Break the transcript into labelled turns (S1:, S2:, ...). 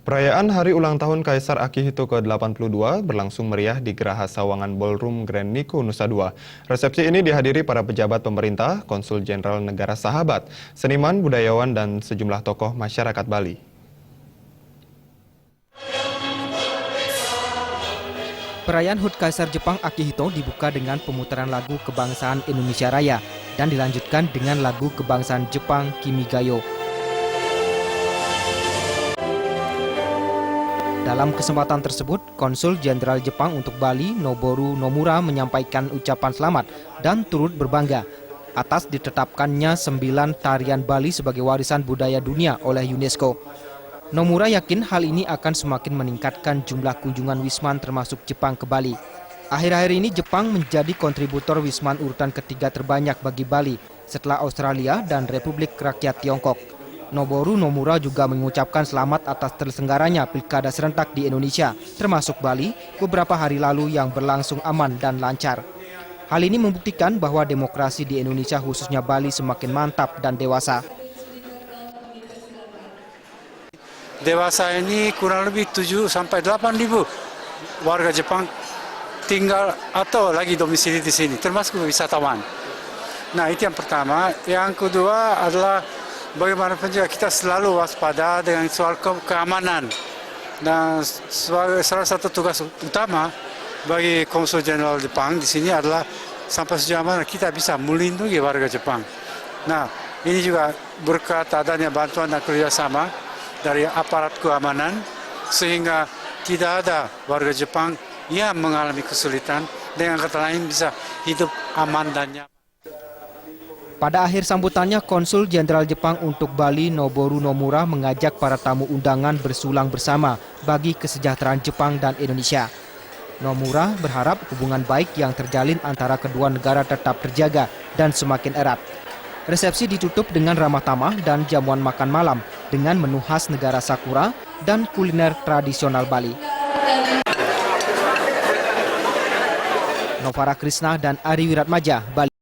S1: Perayaan Hari Ulang Tahun Kaisar Akihito ke-82 berlangsung meriah di Geraha Sawangan Ballroom Grand Nico Nusa Dua. Resepsi ini dihadiri para pejabat pemerintah, konsul jenderal negara sahabat, seniman, budayawan, dan sejumlah tokoh masyarakat Bali.
S2: Perayaan HUT Kaisar Jepang Akihito dibuka dengan pemutaran lagu kebangsaan Indonesia Raya dan dilanjutkan dengan lagu kebangsaan Jepang Kimigayo. Dalam kesempatan tersebut, Konsul Jenderal Jepang untuk Bali, Noboru Nomura, menyampaikan ucapan selamat dan turut berbangga atas ditetapkannya 9 tarian Bali sebagai warisan budaya dunia oleh UNESCO. Nomura yakin hal ini akan semakin meningkatkan jumlah kunjungan Wisman termasuk Jepang ke Bali. Akhir-akhir ini Jepang menjadi kontributor Wisman urutan ketiga terbanyak bagi Bali setelah Australia dan Republik Rakyat Tiongkok. Noboru Nomura juga mengucapkan selamat atas terselenggaranya pilkada serentak di Indonesia, termasuk Bali, beberapa hari lalu yang berlangsung aman dan lancar. Hal ini membuktikan bahwa demokrasi di Indonesia khususnya Bali semakin mantap dan dewasa.
S3: Dewasa ini kurang lebih 7-8 ribu warga Jepang tinggal atau lagi domisili di sini, termasuk wisatawan. Nah, itu yang pertama. Yang kedua adalah bagaimanapun juga kita selalu waspada dengan soal keamanan. Dan salah satu tugas utama bagi Konsul Jenderal Jepang di sini adalah sampai sejauh mana kita bisa melindungi warga Jepang. Nah, ini juga berkat adanya bantuan dan kerjasama dari aparat keamanan, sehingga tidak ada warga Jepang yang mengalami kesulitan, dengan kata lain bisa hidup aman dan nyaman.
S2: Pada akhir sambutannya, Konsul Jenderal Jepang untuk Bali, Noboru Nomura, mengajak para tamu undangan bersulang bersama bagi kesejahteraan Jepang dan Indonesia. Nomura berharap hubungan baik yang terjalin antara kedua negara tetap terjaga dan semakin erat. Resepsi ditutup dengan ramah tamah dan jamuan makan malam dengan menu khas negara Sakura dan kuliner tradisional Bali. Novara Krisna dan Ari Wiratmaja, Bali.